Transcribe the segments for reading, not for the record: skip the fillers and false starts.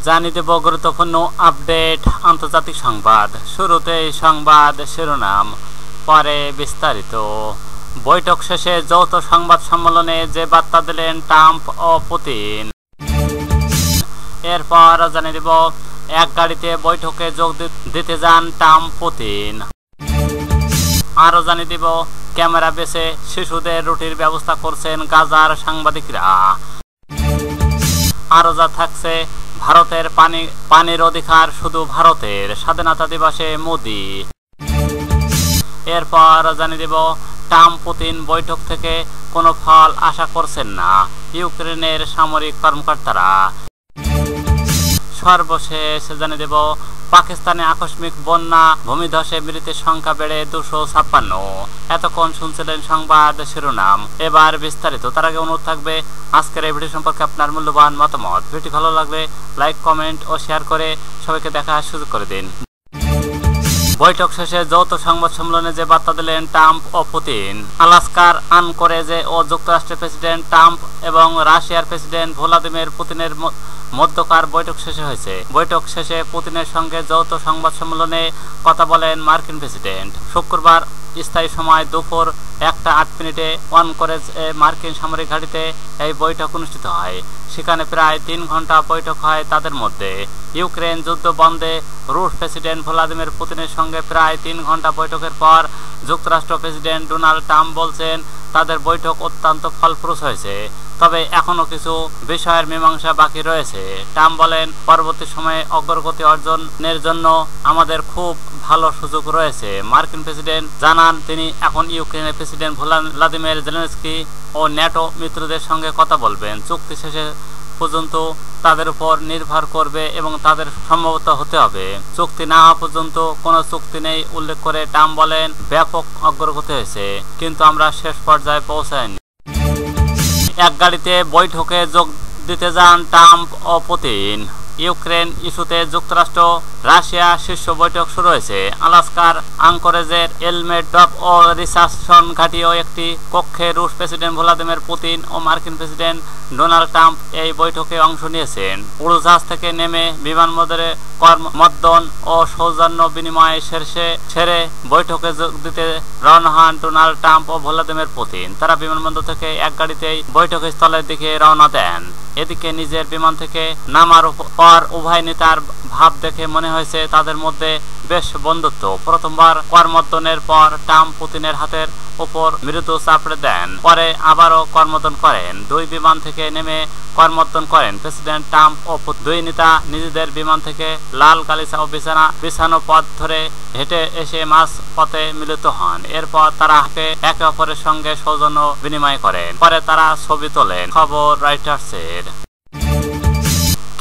জানিয়ে দেব গুরুত্বপূর্ণ আপডেট আন্তর্জাতিক সংবাদ। শুরুতেই সংবাদ শিরোনাম, পরে বিস্তারিত। বৈঠক শেষে যৌথ সংবাদ সম্মেলনে যে বার্তা দিলেন ট্রাম্প ও পুতিন। এরপর জানিয়ে দেব এক গাড়িতে বৈঠকে যোগ দিতে যান ট্রাম্প পুতিন। আরও জানিয়ে দেব ক্যামেরা বেছে শিশুদের রুটির ব্যবস্থা করছেন গাজার সাংবাদিকরা। আরও যা থাকছে, ভারতের পানির অধিকার শুধু ভারতের, স্বাধীনতা দিবসে মোদি। এরপর জানিয়ে দেব ট্রাম্প পুতিন বৈঠক থেকে কোনো ফল আশা করছেন না ইউক্রেনের সামরিক কর্মকর্তারা। সর্বশেষ জানিয়ে দেব পাকিস্তানে আকস্মিক বন্যা, ভূমিধসে মৃতের সংখ্যা বেড়ে 256। এতক্ষণ শুনছিলেন সংবাদ শিরোনাম, এবার বিস্তারিত। তার আগে অনুরোধ থাকবে আজকের এই ভিডিও সম্পর্কে আপনার মূল্যবান মতামত। ভিডিওটি ভালো লাগলে লাইক, কমেন্ট ও শেয়ার করে সবাইকে দেখার সুযোগ করে দিন। বৈঠক শেষে যৌথ সংবাদ সম্মেলনে যে বার্তা দিলেন ট্রাম্প ও পুতিন। আলাস্কার আনকরেজে ও যুক্তরাষ্ট্রের প্রেসিডেন্ট ট্রাম্প এবং রাশিয়ার প্রেসিডেন্ট ভ্লাদিমির পুতিনের মধ্যকার বৈঠক শেষে হয়েছে। বৈঠক শেষে পুতিনের সঙ্গে যৌথ সংবাদ সম্মেলনে কথা বলেন মার্কিন প্রেসিডেন্ট। শুক্রবার স্থায়ী সময় দুপুর 1:08 অনকরেজ মার্কিন সামরিক ঘাঁটিতে এই বৈঠক অনুষ্ঠিত হয়। সেখানে প্রায় 3 ঘন্টা বৈঠক হয় তাদের মধ্যে। ইউক্রেন যুদ্ধ বন্ধে রুশ প্রেসিডেন্ট ভ্লাদিমির পুতিনের সঙ্গে প্রায় 3 ঘন্টা বৈঠকের পর যুক্তরাষ্ট্র প্রেসিডেন্ট ডোনাল্ড ট্রাম্প বলছেন তাদের বৈঠক অত্যন্ত ফলপ্রসূ হয়েছে, তবে এখনো কিছু বিষয়ের মীমাংসা বাকি রয়েছে। ট্রাম্প বলেন, পরবর্তী সময়ে অগ্রগতি অর্জনের জন্য আমাদের খুব ভালো সুযোগ রয়েছে। মার্কিন প্রেসিডেন্ট জানান তিনি এখন ইউক্রেনের প্রেসিডেন্ট ভ্লাদিমির জেলেনস্কি ও ন্যাটো মিত্রদের সঙ্গে কথা বলবেন। চুক্তি শেষে পর্যন্ত তাদের উপর নির্ভর করবে এবং তাদের সম্ভবত হতে হবে। চুক্তি না হওয়া পর্যন্ত কোনো চুক্তি নেই উল্লেখ করে ট্রাম্প বলেন, ব্যাপক অগ্রগতি হয়েছে, কিন্তু আমরা শেষ পর্যায়ে পৌঁছাইনি। এক গাড়িতে বৈঠকে যোগ দিতে যান ট্রাম্প ও পুতিন। ইউক্রেন ইস্যুতে যুক্তরাষ্ট্র রাশিয়া শীর্ষ বৈঠক শুরু হয়েছে। আলাস্কার আনকরেজের এলমেডভ ও রিসার্চন ঘাঁটিও একটি কক্ষে রুশ প্রেসিডেন্ট ভ্লাদিমির পুতিন ও মার্কিন প্রেসিডেন্ট ডোনাল্ড ট্রাম্প এই বৈঠকে অংশ নিয়েছেন। উড়োজাহাজ থেকে নেমে বিমানবন্দরে করমর্দন ও সৌজন্য বিনিময় সেরে বৈঠকে যোগ দিতে রওনা হন ডোনাল্ড ট্রাম্প ও ভ্লাদিমির পুতিন। তারা বিমানবন্দর থেকে এক গাড়িতেই বৈঠক স্থলের দিকে রওনা দেন। এদিকে নিজের বিমান থেকে নামার পর উভয় নেতার ভাব দেখে মনে হয়েছে তাদের মধ্যে বেশ বন্ধুত্ব। প্রথমবার করমর্দনের পর ট্রাম্প পুতিনের হাতের উপর মৃদু চাপড়ে দেন, পরে আবারও করমর্দন করেন। দুই বিমান থেকে নেমে করমর্দন করেন প্রেসিডেন্ট ট্রাম্প ও দুই নেতা নিজেদের বিমান থেকে লাল গালিচা ও বিছানো পথ ধরে হেঁটে এসে মাঝ পথে মিলিত হন। এরপর তারা একে অপরের সঙ্গে সৌজন্য বিনিময় করেন। পরে তারা ছবি তোলেন। খবর রয়টার্সের।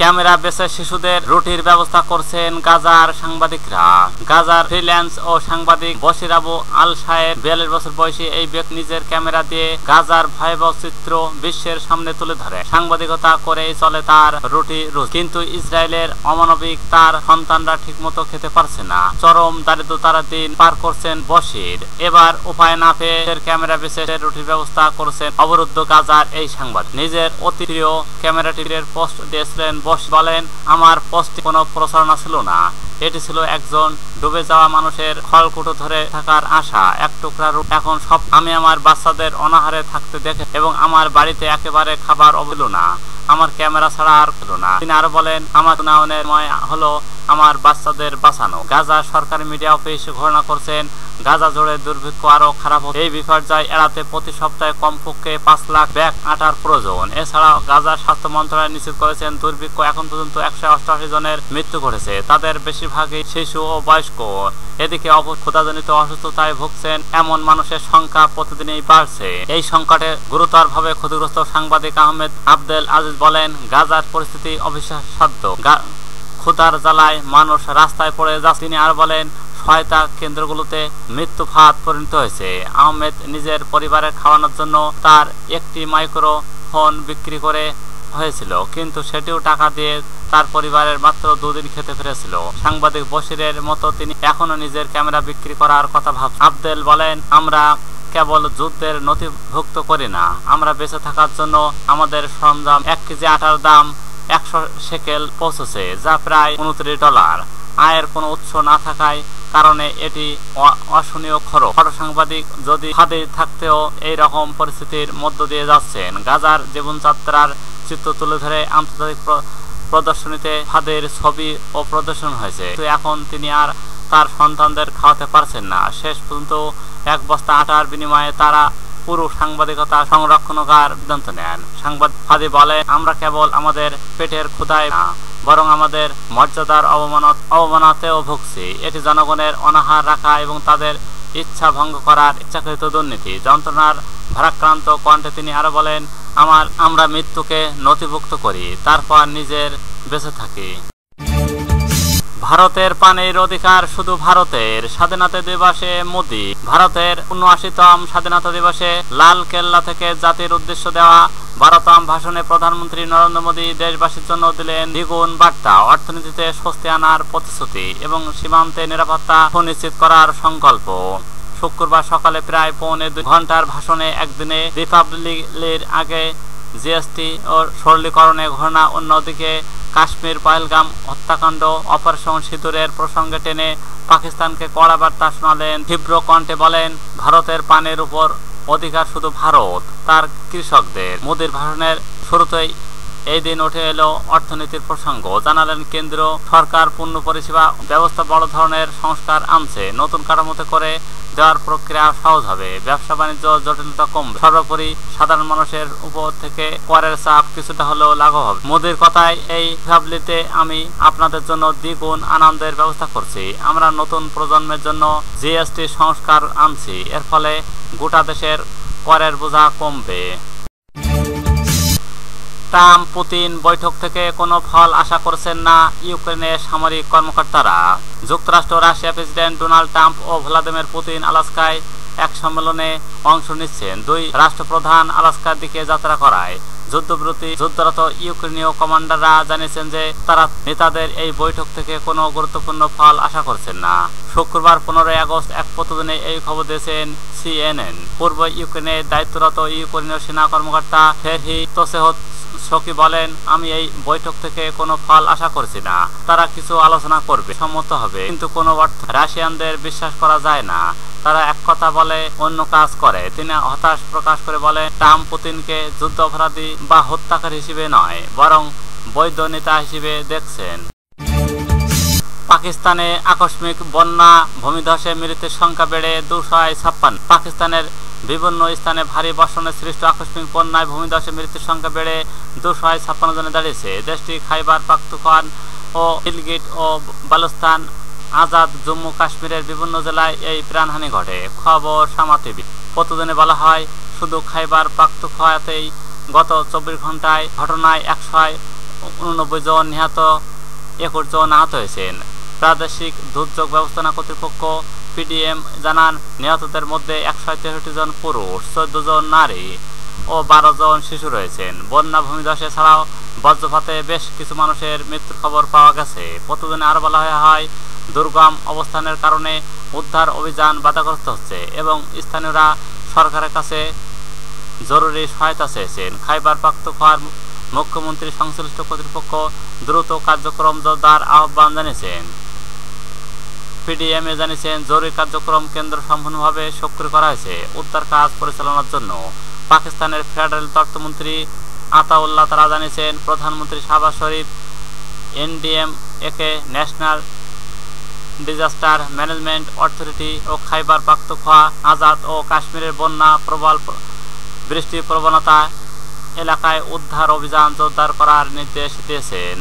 ক্যামেরা বেছে শিশুদের রুটির ব্যবস্থা করছেন গাজার সাংবাদিকরা। গাজার ফ্রিল্যান্স ও সাংবাদিক বশির আবু আল সায়েদ 42 বছর বয়সী এই ব্যক্তি নিজের ক্যামেরা দিয়ে গাজার ভয়াবহ চিত্র বিশ্বের সামনে তুলে ধরে। সাংবাদিকতা করেই চলে তার রুটি রোজ, কিন্তু ইসরায়েলের অমানবিক তার সন্তানরা ঠিকমতো খেতে পারছে না। চরম দারিদ্রতার দিন পার করছেন বশির। এবার উপায় না পেয়ে ক্যামেরা বেছে রুটির ব্যবস্থা করছেন অবরুদ্ধ গাজার এই সাংবাদিক। নিজের অতি প্রিয় ক্যামেরাটির পোস্ট দিয়েছিলেন। বলেন, আমার পোস্টে কোনো প্রচারণা ছিল না, এটি ছিল একজন ডুবে যাওয়া মানুষের খড়কুটো ধরে থাকার আশা। এক টুকরা রুটি এখন সব। আমি আমার বাচ্চাদের অনাহারে থাকতে দেখে এবং আমার বাড়িতে একেবারে খাবার অবিল না, আমার ক্যামেরা ছাড়া আর ছিল না। তিনি আরো বলেন, আমার উন্নয়নের হলো আমার বাচ্চাদের বাঁচানো। গাজা সরকারি মিডিয়া অফিস ঘোষণা করছেন গাজা জুড়ে দুর্ভিক্ষ আরো খারাপ হবে। এই বিপর্যয় এড়াতে প্রতি সপ্তাহে কমপক্ষে 5 লাখ ব্যাগ আটার প্রয়োজন। এছাড়াও গাজার স্বাস্থ্য মন্ত্রণালয় নিশ্চিত করেছেন দুর্ভিক্ষ এখন পর্যন্ত 188 জনের মৃত্যু ঘটেছে, তাদের বেশিরভাগই শিশু ও বয়স্ক। এদিকে ক্ষুধাজনিত অসুস্থতায় ভুগছেন এমন মানুষের সংখ্যা প্রতিদিনই বাড়ছে। এই সংকটে গুরুতরভাবে ক্ষতিগ্রস্ত সাংবাদিক আহমেদ আবদেল আজিজ বলেন, গাজার পরিস্থিতি অবিশ্বাস্য। ক্ষুধার জ্বালায় মানুষ রাস্তায় পড়ে যাচ্ছে। তিনি আর বলেন, সহায়তা কেন্দ্রগুলোতে মৃত্যু ফাঁদ পরিণত হয়েছে। আহমেদ নিজের পরিবারের খাওয়ানোর জন্য তার একটি মাইক্রোফোন বিক্রি করে হয়েছিল, কিন্তু সেটিও টাকা দিয়ে তার পরিবারের মাত্র 2 দিন খেতে পেরেছিল। সাংবাদিক বশিরের মতো তিনি এখনো নিজের ক্যামেরা বিক্রি করার কথা ভাবছেন। আবদেল বলেন, আমরা কেবল যুদ্ধের নথিভুক্ত করি না, আমরা বেঁচে থাকার জন্য আমাদের সরঞ্জাম 1 কেজি আটার দাম 100 শেকেল পৌঁছেছে, যা প্রায় $29। আয়ের কোনো উৎস না থাকায় কারণে এটি অসহনীয় খরচ। ফটো সাংবাদিক যদি ফাঁদে থাকতেও এই রকম পরিস্থিতির মধ্য দিয়ে যাচ্ছেন। গাজার জীবনযাত্রার চিত্র তুলে ধরে আন্তর্জাতিক প্রদর্শনীতে ফাঁদের ছবি ও প্রদর্শন হয়েছে। কিন্তু এখন তিনি আর তার সন্তানদের খাওয়াতে পারছেন না। শেষ পর্যন্ত 1 বস্তা আটার বিনিময়ে তারা পুরো সাংবাদিকতা সংরক্ষণকার সিদ্ধান্ত নেন। ফাঁদি বলে, আমরা কেবল আমাদের পেটের ক্ষুধায় না, বরং আমাদের মর্যাদার অবমাননাতেও ভুগছি। এটি জনগণের অনাহার রাখা এবং তাদের ইচ্ছা ভঙ্গ করার ইচ্ছাকৃত দুর্নীতি। যন্ত্রণার ভারাক্রান্ত কণ্ঠে তিনি আরো বলেন, আমরা মৃত্যুকে নথিভুক্ত করি, তারপর নিজের বেঁচে থাকি। ভারতের পানির অধিকার শুধু ভারতের। স্বাধীনতা দিবসে মোদি। ভারতের ৭৯তম স্বাধীনতা দিবসে লাল কেল্লা থেকে জাতির উদ্দেশ্য দেওয়া 12তম ভাষণে প্রধানমন্ত্রী নরেন্দ্র মোদী দেশবাসীর জন্য দিলেন দ্বিগুণ বার্তা। অর্থনীতিতে স্বস্তি আনার প্রতিশ্রুতি এবং সীমান্তে নিরাপত্তা সুনিশ্চিত করার সংকল্প। শুক্রবার সকালে প্রায় 2.25 ঘন্টার ভাষণে একদিনে রিপাবলিকের আগে জিএসটি ও সরলীকরণের ঘটনা, অন্যদিকে কাশ্মীর পহেলগাম হত্যাকাণ্ড, অপারেশন সিঁদুরের প্রসঙ্গে টেনে পাকিস্তানকে কড়া বার্তা শোনালেন। তীব্র কণ্ঠে বলেন, ভারতের পানির উপর অধিকার শুধু ভারত, তার কৃষকদের। মোদির ভাষণের শুরুতেই এই দিন উঠে এলো অর্থনীতির প্রসঙ্গ। জানালেন, কেন্দ্র সরকার পূর্ণ পরিষেবা ব্যবস্থা বড় ধরনের সংস্কার আনছে। নতুন কাঠামোতে করে দেওয়ার প্রক্রিয়া সহজ হবে, ব্যবসা বাণিজ্য জটিলতা কমবে, সর্বোপরি সাধারণ মানুষের উপর থেকে করের চাপ কিছুটা হলেও লাঘব হবে। মোদির কথায়, এই রিপাবলিতে আমি আপনাদের জন্য দ্বিগুণ আনন্দের ব্যবস্থা করছি। আমরা নতুন প্রজন্মের জন্য জিএসটি সংস্কার আনছি। এর ফলে গোটা দেশের করের বোঝা কমবে। ট্রাম্প পুতিন বৈঠক থেকে কোনো ফল আশা করছেন না ইউক্রেনের সামরিক কর্মকর্তারা। যুক্তরাষ্ট্র রাশিয়া প্রেসিডেন্ট ডোনাল্ড ট্রাম্প ও ভ্লাদিমির পুতিন আলাস্কায় এক সম্মেলনে অংশ নিচ্ছেন। 2 রাষ্ট্রপ্রধান আলাস্কার দিকে যাত্রা করায় যুদ্ধরত ইউক্রেনীয় কমান্ডাররা জানিয়েছেন যে তারা নেতাদের এই বৈঠক থেকে কোনো গুরুত্বপূর্ণ ফল আশা করছেন না। শুক্রবার 15 আগস্ট এক প্রতিদিনে এই খবর দিয়েছেন সিএনএন। পূর্ব ইউক্রেনে দায়িত্বরত ইউক্রেনীয় সেনা কর্মকর্তা ফেরহি তোসেহৎস্কি বলেন, আমি এই বৈঠক থেকে কোনো ফল আশা করছি না। তারা কিছু আলোচনা করবে, সম্মত হবে, কিন্তু কোনো অর্থ রাশিয়ানদের বিশ্বাস করা যায় না। তারা এক কথা বলে অন্য কাজ করে। তিনি হতাশ প্রকাশ করে বলেন, ট্রাম্প পুতিনকে যুদ্ধ অপরাধী বা হত্যাকারী হিসেবে নয়, বরং বৈধ নেতা হিসেবে দেখছেন। পাকিস্তানে আকস্মিক বন্যা, ভূমিধসে মৃতের সংখ্যা বেড়ে 256। পাকিস্তানের বিভিন্ন স্থানে ভারী বর্ষণে সৃষ্ট আকস্মিক বন্যায় ভূমিধসে মৃতের সংখ্যা বেড়ে 256 জনে দাঁড়িয়েছে। দেশটি খাইবার পাখতুনখোয়া ও গিলগিট ও বালুস্তান, আজাদ জম্মু কাশ্মীরের বিভিন্ন জেলায় এই প্রাণহানি ঘটে। খবর সামা টিভি। প্রতিদিনে বলা হয়, শুধু খাইবার পাখতুনখোয়াতেই গত 24 ঘন্টায় ঘটনায় 189 জন নিহত, 21 জন আহত হয়েছেন। প্রাদেশিক দুর্যোগ ব্যবস্থাপনা কর্তৃপক্ষ পিডিএম জানান, নিহতদের মধ্যে 163 জন পুরুষ, 14 জন নারী ও 12 জন শিশু রয়েছেন। বন্যা, ভূমিধসে ছাড়াও বজ্রপাতে বেশ কিছু মানুষের মৃত্যুর খবর পাওয়া গেছে। প্রতিদিনে আরো বলা হয়, দুর্গম অবস্থানের কারণে উদ্ধার অভিযান বাধাগ্রস্ত হচ্ছে এবং স্থানীয়রা সরকারের কাছে জরুরি সহায়তা চেয়েছেন। খাইবার পাখতুনখোয়ার মুখ্যমন্ত্রী সংশ্লিষ্ট কর্তৃপক্ষ দ্রুত কার্যক্রম জোরদার আহ্বান জানিয়েছেন। পিডিএমএ জানিয়েছেন, জরুরি কার্যক্রম কেন্দ্র সম্পূর্ণভাবে সক্রিয় করা হয়েছে উদ্ধার কাজ পরিচালনার জন্য। পাকিস্তানের ফেডারেল তথ্যমন্ত্রী আতাউল্লাহ তারা জানিয়েছেন, প্রধানমন্ত্রী শাহবাজ শরীফ এনডিএমএকে ন্যাশনাল ডিজাস্টার ম্যানেজমেন্ট অথরিটি ও খাইবার পাখতুনখোয়া, আজাদ ও কাশ্মীরের বন্যা প্রবল বৃষ্টির প্রবণতা এলাকায় উদ্ধার অভিযান জোরদার করার নির্দেশ দিয়েছেন।